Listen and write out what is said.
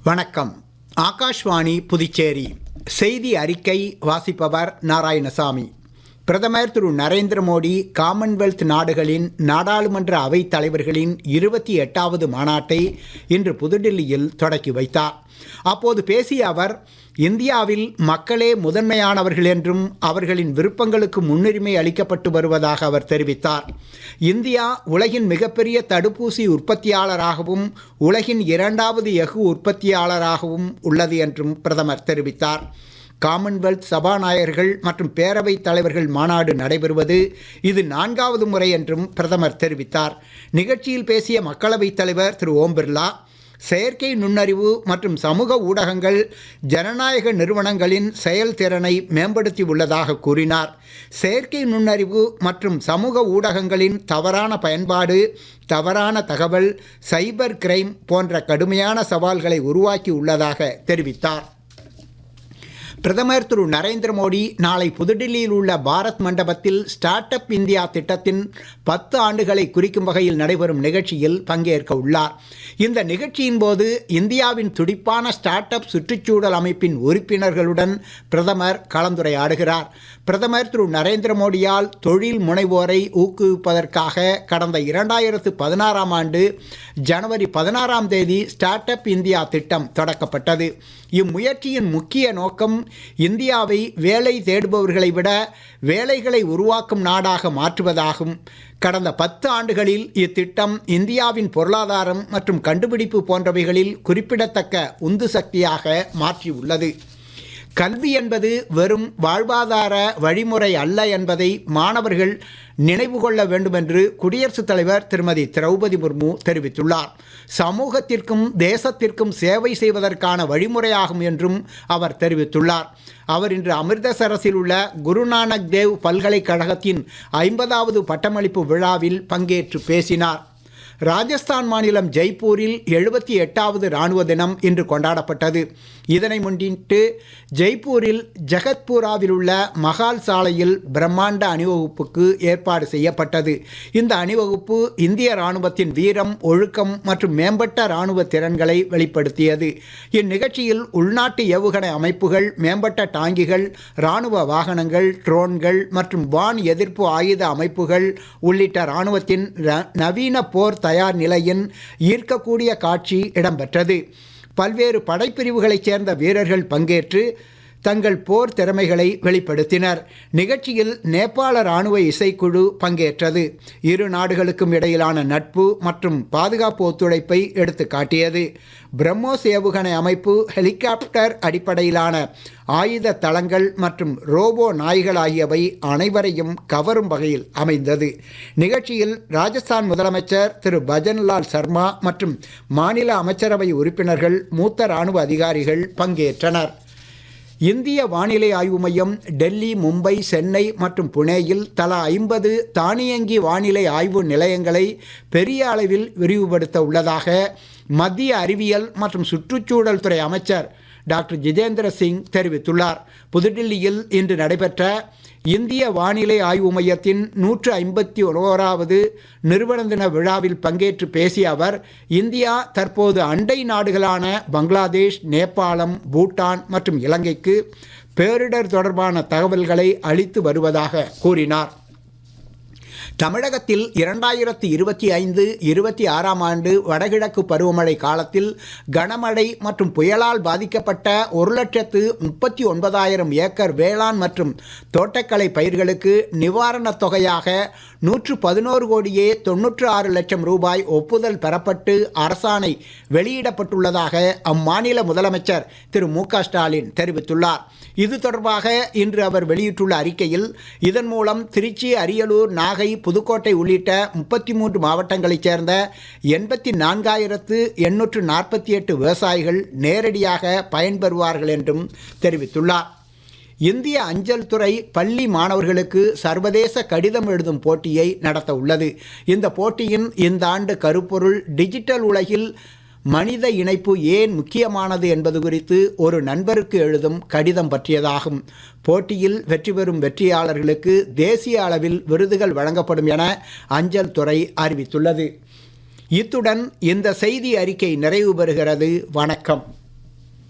வணக்கம். ஆகாஷ்வாணி புதுச்சேரி செய்தி அறிக்கை வாசிப்பவர் நாராயணசாமி. பிரதமர் திரு நரேந்திர மோடி காமன்வெல்த் நாடுகளின் நாடாளுமன்ற அவைத் தலைவர்களின் 28வது மாநாட்டை இன்று புதுடில்லியில் தொடக்கி வைத்தார். அப்போது பேசிய அவர், இந்தியாவில் மக்களே முதன்மையானவர்கள் என்றும் அவர்களின் விருப்பங்களுக்கு முன்னுரிமை அளிக்கப்பட்டு வருவதாக அவர் தெரிவித்தார். இந்தியா உலகின் மிகப்பெரிய தடுப்பூசி உற்பத்தியாளராகவும் உலகின் 2வது எஃகு உற்பத்தியாளராகவும் உள்ளது என்றும் பிரதமர் தெரிவித்தார். காமன்வெல்த் சபாநாயகர்கள் மற்றும் பேரவைத் தலைவர்கள் மாநாடு நடைபெறுவது இது 4வது முறை என்றும் பிரதமர் தெரிவித்தார். நிகழ்ச்சியில் பேசிய மக்களவைத் தலைவர் திரு ஓம் பிர்லா, செயற்கை நுண்ணறிவு மற்றும் சமூக ஊடகங்கள் ஜனநாயக நிறுவனங்களின் செயல்திறனை மேம்படுத்தி உள்ளதாக கூறினார். செயற்கை நுண்ணறிவு மற்றும் சமூக ஊடகங்களின் தவறான பயன்பாடு, தவறான தகவல், சைபர் கிரைம் போன்ற கடுமையான சவால்களை உருவாக்கி உள்ளதாக தெரிவித்தார். பிரதமர் திரு நரேந்திர மோடி நாளை புதுடில்லியில் உள்ள பாரத் மண்டபத்தில் ஸ்டார்ட் அப் இந்தியா திட்டத்தின் 10 ஆண்டுகளை குறிக்கும் வகையில் நடைபெறும் நிகழ்ச்சியில் பங்கேற்க உள்ளார். இந்த நிகழ்ச்சியின் போது இந்தியாவின் துடிப்பான ஸ்டார்ட் அப் சுற்றுச்சூழல் அமைப்பின் உறுப்பினர்களுடன் பிரதமர் கலந்துரையாடுகிறார். பிரதமர் திரு நரேந்திர மோடியால் தொழில் முனைவோரை ஊக்குவிப்பதற்காக கடந்த 2016ஆம் ஆண்டு ஜனவரி 16ஆம் தேதி ஸ்டார்ட் அப் இந்தியா திட்டம் தொடக்கப்பட்டது. இம்முயற்சியின் முக்கிய நோக்கம் இந்தியாவை வேலை தேடுபவர்களை விட வேலைகளை உருவாக்கும் நாடாக மாற்றுவதாகும். கடந்த 10 ஆண்டுகளில் இத்திட்டம் இந்தியாவின் பொருளாதாரம் மற்றும் கண்டுபிடிப்பு போன்றவைகளில் குறிப்பிடத்தக்க உந்து சக்தியாக மாற்றியுள்ளது. கல்வி என்பது வெறும் வாழ்வாதார வழிமுறை அல்ல என்பதை மாணவர்கள் நினைவு கொள்ள வேண்டும் என்று குடியரசுத் தலைவர் திருமதி திரௌபதி முர்மு தெரிவித்துள்ளார். சமூகத்திற்கும் தேசத்திற்கும் சேவை செய்வதற்கான வழிமுறையாகும் என்றும் அவர் தெரிவித்துள்ளார். அவர் இன்று அமிர்தசரஸில் உள்ள குருநானக் தேவ் பல்கலைக்கழகத்தின் 50வது பட்டமளிப்பு விழாவில் பங்கேற்று பேசினார். ராஜஸ்தான் மாநிலம் ஜெய்ப்பூரில் 78வது இராணுவ தினம் இன்று கொண்டாடப்பட்டது. இதனை முன்னிட்டு ஜெய்ப்பூரில் ஜகத்பூராவில் உள்ள மகால் சாலையில் பிரம்மாண்ட அணிவகுப்புக்கு ஏற்பாடு செய்யப்பட்டது. இந்த அணிவகுப்பு இந்திய இராணுவத்தின் வீரம், ஒழுக்கம் மற்றும் மேம்பட்ட இராணுவ திறன்களை வெளிப்படுத்தியது. இந்நிகழ்ச்சியில் உள்நாட்டு ஏவுகணை அமைப்புகள், மேம்பட்ட டாங்கிகள், இராணுவ வாகனங்கள், ட்ரோன்கள் மற்றும் வான் எதிர்ப்பு ஆயுத அமைப்புகள் உள்ளிட்ட இராணுவத்தின் நவீன போர் தயார் நிலையின் ஈர்க்கக்கூடிய காட்சி இடம்பெற்றது. பல்வேறு படைப்பிரிவுகளைச் சேர்ந்த வீரர்கள் பங்கேற்று தங்கள் போர் திறமைகளை வெளிப்படுத்தினர். நிகழ்ச்சியில் நேபாள இராணுவ இசைக்குழு பங்கேற்றது. இரு நாடுகளுக்கும் இடையிலான நட்பு மற்றும் பாதுகாப்பு ஒத்துழைப்பை எடுத்து காட்டியது. பிரம்மோஸ் ஏவுகணை அமைப்பு, ஹெலிகாப்டர் அடிப்படையிலான ஆயுத தளங்கள் மற்றும் ரோபோ நாய்கள் ஆகியவை அனைவரையும் கவரும் வகையில் அமைந்தது. நிகழ்ச்சியில் ராஜஸ்தான் முதலமைச்சர் திரு பஜன்லால் சர்மா மற்றும் மாநில அமைச்சரவை உறுப்பினர்கள், மூத்த இராணுவ அதிகாரிகள் பங்கேற்றனர். இந்திய வானிலை ஆய்வு மையம் டெல்லி, மும்பை, சென்னை மற்றும் புனேயில் தலா 50 தானியங்கி வானிலை ஆய்வு நிலையங்களை பெரிய அளவில் விரிவுபடுத்த உள்ளதாக மத்திய அறிவியல் மற்றும் சுற்றுச்சூழல் துறை அமைச்சர் டாக்டர் ஜிதேந்திர சிங் தெரிவித்துள்ளார். புதுடில்லியில் இன்று நடைபெற்ற இந்திய வானிலை ஆய்வு மையத்தின் 151வது நிறுவன தின விழாவில் பங்கேற்று பேசிய அவர், இந்தியா தற்போது அண்டை நாடுகளான பங்களாதேஷ், நேபாளம், பூட்டான் மற்றும் இலங்கைக்கு பேரிடர் தொடர்பான தகவல்களை அளித்து வருவதாக கூறினார். தமிழகத்தில் 2025-26ஆம் ஆண்டு வடகிழக்கு பருவமழை காலத்தில் கனமழை மற்றும் புயலால் பாதிக்கப்பட்ட 1,39,000 ஏக்கர் வேளாண் மற்றும் தோட்டக்கலை பயிர்களுக்கு நிவாரணத் தொகையாக 111,96,00,000 ரூபாய் ஒப்புதல் பெறப்பட்டு அரசாணை வெளியிடப்பட்டுள்ளதாக அம்மாநில முதலமைச்சர் திரு மு.க. ஸ்டாலின் தெரிவித்துள்ளார். இது தொடர்பாக இன்று அவர் வெளியிட்டுள்ள அறிக்கையில், இதன் மூலம் திருச்சி, அரியலூர், நாகை, புதுக்கோட்டை உள்ளிட்ட 33 மாவட்டங்களைச் சேர்ந்த 84,848 விவசாயிகள் நேரடியாக பயன்பெறுவார்கள் என்றும் தெரிவித்துள்ளார். இந்திய அஞ்சல் துறை பள்ளி மாணவர்களுக்கு சர்வதேச கடிதம் எழுதும் போட்டியை நடத்த உள்ளது. இந்த போட்டியின் இந்த ஆண்டு கருப்பொருள் டிஜிட்டல் உலகில் மனித இணைப்பு ஏன் முக்கியமானது என்பது குறித்து ஒரு நண்பருக்கு எழுதும் கடிதம் பற்றியதாகும். போட்டியில் வெற்றி பெறும் வெற்றியாளர்களுக்கு தேசிய அளவில் விருதுகள் வழங்கப்படும் என அஞ்சல் துறை அறிவித்துள்ளது. இத்துடன் இந்த செய்தி அறிக்கை நிறைவு பெறுகிறது. வணக்கம்.